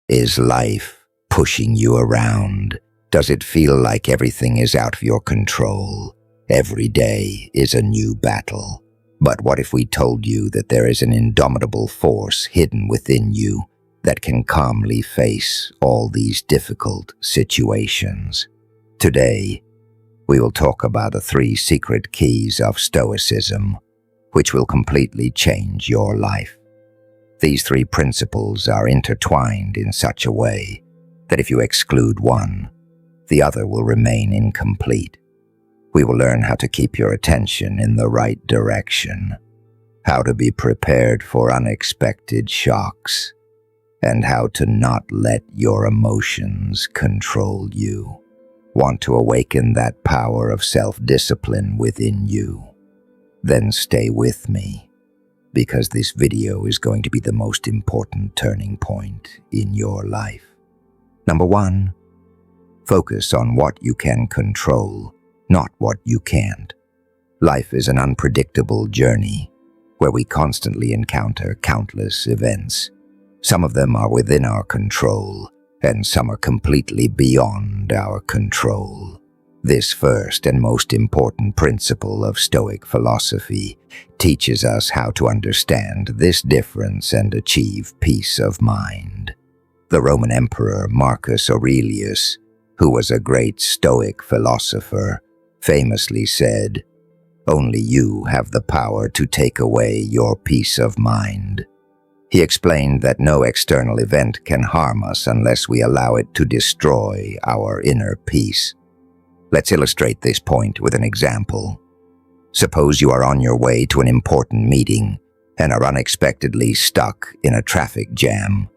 Is life pushing you around? Does it feel like everything is out of your control? Every day is a new battle. But what if we told you that there is an indomitable force hidden within you that can calmly face all these difficult situations? Today, we will talk about the 3 secret keys of Stoicism, which will completely change your life. These 3 principles are intertwined in such a way that if you exclude one, the other will remain incomplete. We will learn how to keep your attention in the right direction, how to be prepared for unexpected shocks, and how to not let your emotions control you. Want to awaken that power of self-discipline within you? Then stay with me, because this video is going to be the most important turning point in your life. Number 1, focus on what you can control, not what you can't. Life is an unpredictable journey where we constantly encounter countless events. Some of them are within our control, and some are completely beyond our control. This first and most important principle of Stoic philosophy teaches us how to understand this difference and achieve peace of mind. The Roman Emperor Marcus Aurelius, who was a great Stoic philosopher, famously said, "Only you have the power to take away your peace of mind." He explained that no external event can harm us unless we allow it to destroy our inner peace. Let's illustrate this point with an example. Suppose you are on your way to an important meeting and are unexpectedly stuck in a traffic jam.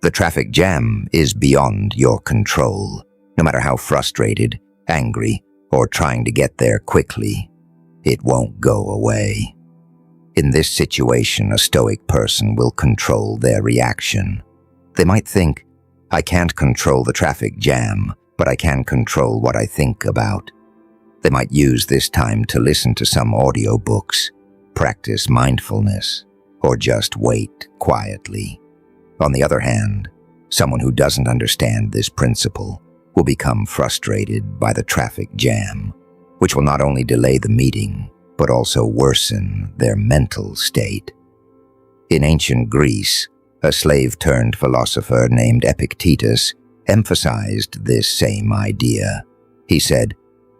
The traffic jam is beyond your control, no matter how frustrated, angry, or trying to get there quickly. It won't go away. In this situation, a Stoic person will control their reaction. They might think, "I can't control the traffic jam, but I can control what I think about." They might use this time to listen to some audiobooks, practice mindfulness, or just wait quietly. On the other hand, someone who doesn't understand this principle will become frustrated by the traffic jam, which will not only delay the meeting, but also worsen their mental state. In ancient Greece, a slave-turned philosopher named Epictetus emphasized this same idea. He said,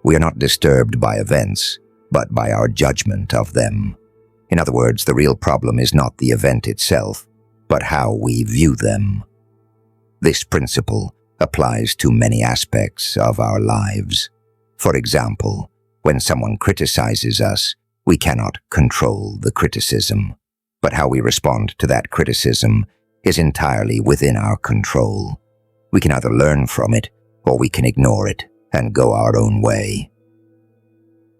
"We are not disturbed by events, but by our judgment of them." In other words, the real problem is not the event itself, but how we view them. This principle applies to many aspects of our lives. For example, when someone criticizes us, we cannot control the criticism, but how we respond to that criticism is entirely within our control. We can either learn from it, or we can ignore it and go our own way.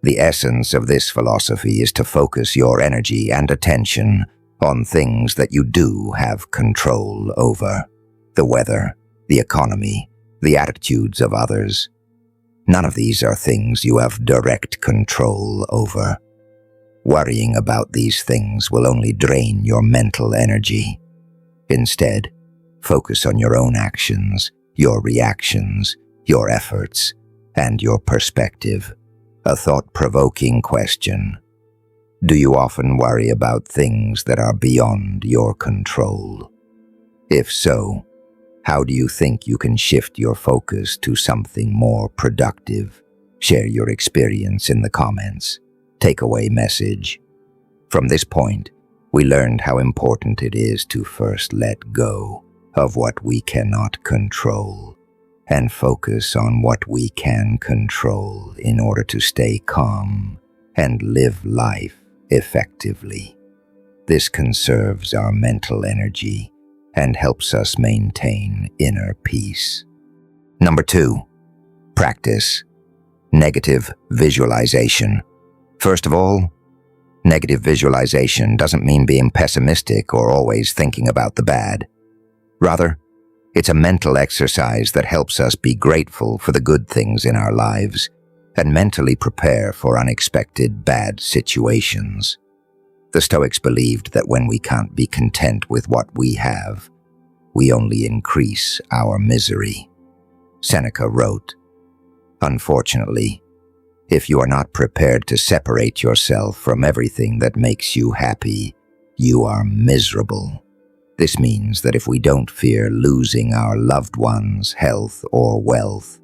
The essence of this philosophy is to focus your energy and attention on things that you do have control over: the weather, the economy, the attitudes of others. None of these are things you have direct control over. Worrying about these things will only drain your mental energy. Instead, focus on your own actions, your reactions, your efforts, and your perspective. A thought-provoking question. Do you often worry about things that are beyond your control? If so, how do you think you can shift your focus to something more productive? Share your experience in the comments. Takeaway message. From this point, we learned how important it is to first let go of what we cannot control and focus on what we can control in order to stay calm and live life effectively. This conserves our mental energy and helps us maintain inner peace. Number 2, practice negative visualization. First of all, negative visualization doesn't mean being pessimistic or always thinking about the bad. Rather, it's a mental exercise that helps us be grateful for the good things in our lives and mentally prepare for unexpected bad situations. The Stoics believed that when we can't be content with what we have, we only increase our misery. Seneca wrote, "Unfortunately, if you are not prepared to separate yourself from everything that makes you happy, you are miserable." This means that if we don't fear losing our loved ones, health, or wealth,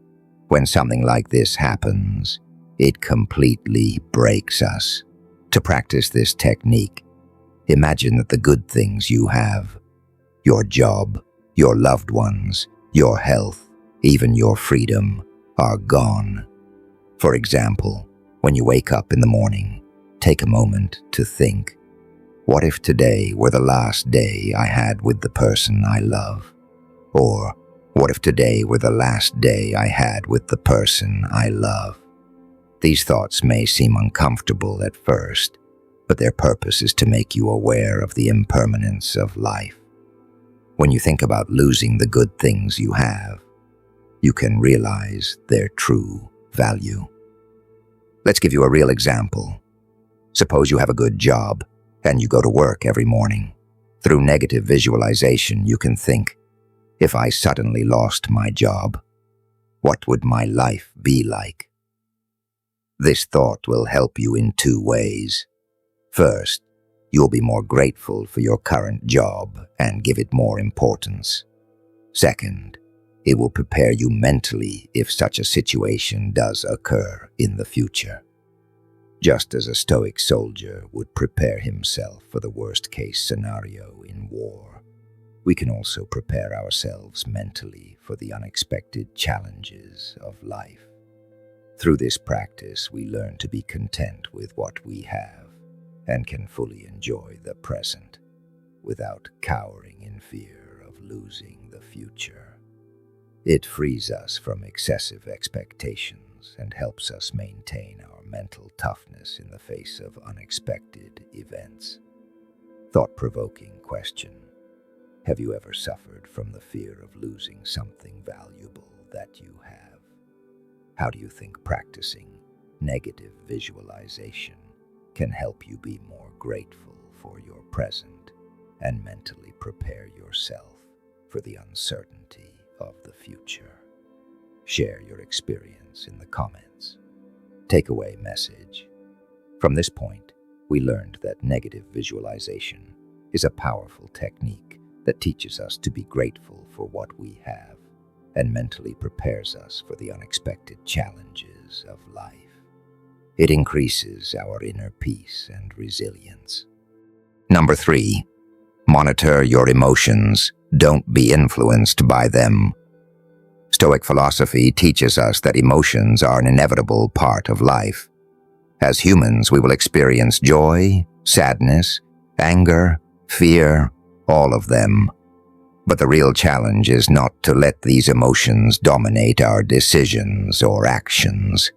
when something like this happens, it completely breaks us. To practice this technique, imagine that the good things you have, your job, your loved ones, your health, even your freedom, are gone. For example, when you wake up in the morning, take a moment to think, what if today were the last day I had with the person I love? Or, what if today were the last day I had with the person I love? These thoughts may seem uncomfortable at first, but their purpose is to make you aware of the impermanence of life. When you think about losing the good things you have, you can realize their true value. Let's give you a real example. Suppose you have a good job and you go to work every morning. Through negative visualization, you can think, if I suddenly lost my job, what would my life be like? This thought will help you in two ways. First, you'll be more grateful for your current job and give it more importance. Second, it will prepare you mentally if such a situation does occur in the future. Just as a Stoic soldier would prepare himself for the worst-case scenario in war, we can also prepare ourselves mentally for the unexpected challenges of life. Through this practice, we learn to be content with what we have and can fully enjoy the present without cowering in fear of losing the future. It frees us from excessive expectations and helps us maintain our mental toughness in the face of unexpected events. Thought-provoking question. Have you ever suffered from the fear of losing something valuable that you have? How do you think practicing negative visualization can help you be more grateful for your present and mentally prepare yourself for the uncertainty of the future? Share your experience in the comments. Takeaway message. From this point, we learned that negative visualization is a powerful technique that teaches us to be grateful for what we have and mentally prepares us for the unexpected challenges of life. It increases our inner peace and resilience. Number 3, monitor your emotions. Don't be influenced by them. Stoic philosophy teaches us that emotions are an inevitable part of life. As humans, we will experience joy, sadness, anger, fear, all of them. But the real challenge is not to let these emotions dominate our decisions or actions.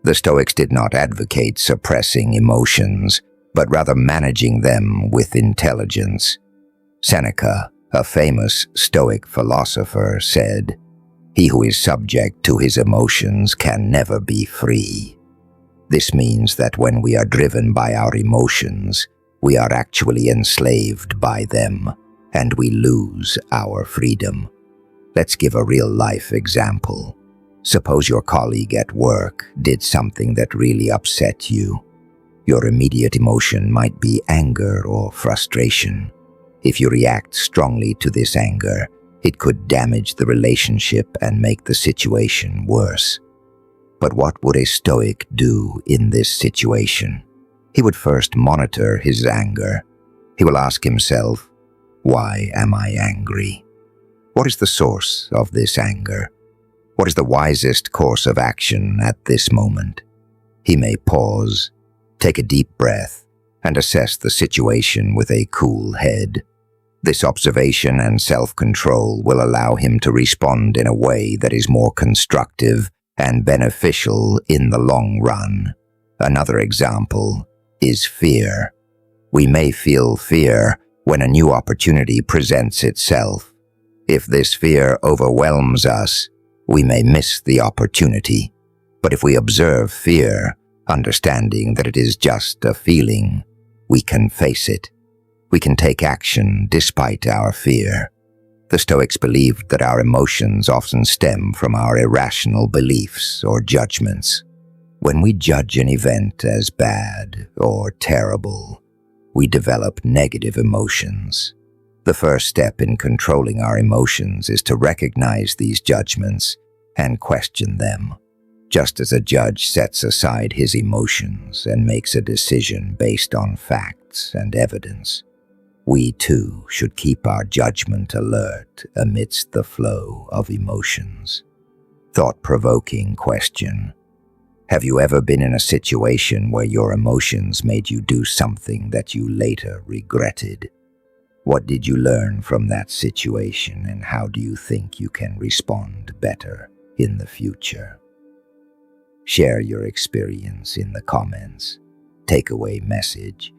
The Stoics did not advocate suppressing emotions, but rather managing them with intelligence. Seneca, a famous Stoic philosopher, said, "He who is subject to his emotions can never be free." This means that when we are driven by our emotions, we are actually enslaved by them, and we lose our freedom. Let's give a real-life example. Suppose your colleague at work did something that really upset you. Your immediate emotion might be anger or frustration. If you react strongly to this anger, it could damage the relationship and make the situation worse. But what would a Stoic do in this situation? He would first monitor his anger. He will ask himself, why am I angry? What is the source of this anger? What is the wisest course of action at this moment? He may pause, take a deep breath, and assess the situation with a cool head. This observation and self-control will allow him to respond in a way that is more constructive and beneficial in the long run. Another example is fear. We may feel fear when a new opportunity presents itself. If this fear overwhelms us, we may miss the opportunity. But if we observe fear, understanding that it is just a feeling, we can face it. We can take action despite our fear. The Stoics believed that our emotions often stem from our irrational beliefs or judgments. When we judge an event as bad or terrible, we develop negative emotions. The first step in controlling our emotions is to recognize these judgments and question them. Just as a judge sets aside his emotions and makes a decision based on facts and evidence, we too should keep our judgment alert amidst the flow of emotions. Thought-provoking question: have you ever been in a situation where your emotions made you do something that you later regretted? What did you learn from that situation, and how do you think you can respond better in the future? Share your experience in the comments. Takeaway message: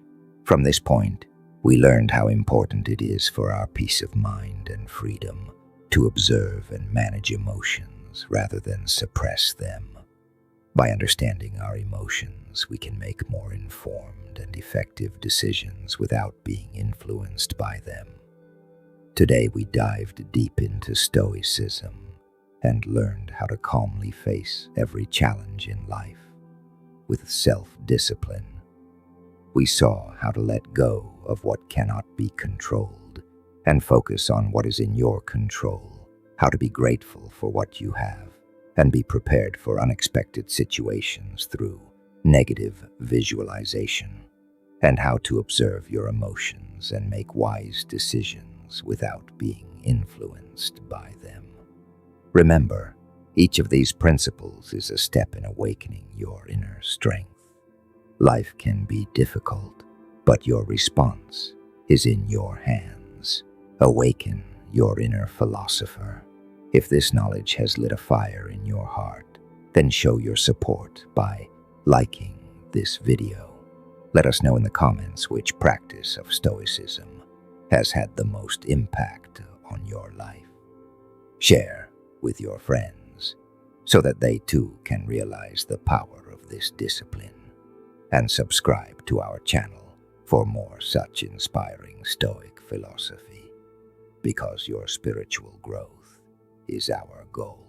from this point, we learned how important it is for our peace of mind and freedom to observe and manage emotions rather than suppress them. By understanding our emotions, we can make more informed and effective decisions without being influenced by them. Today we dived deep into Stoicism and learned how to calmly face every challenge in life with self-discipline. We saw how to let go of what cannot be controlled and focus on what is in your control, how to be grateful for what you have, and be prepared for unexpected situations through negative visualization, and how to observe your emotions and make wise decisions without being influenced by them. Remember, each of these principles is a step in awakening your inner strength. Life can be difficult, but your response is in your hands. Awaken your inner philosopher. If this knowledge has lit a fire in your heart, then show your support by liking this video. Let us know in the comments which practice of Stoicism has had the most impact on your life. Share with your friends so that they too can realize the power of this discipline. And subscribe to our channel for more such inspiring Stoic philosophy, because your spiritual growth is our goal.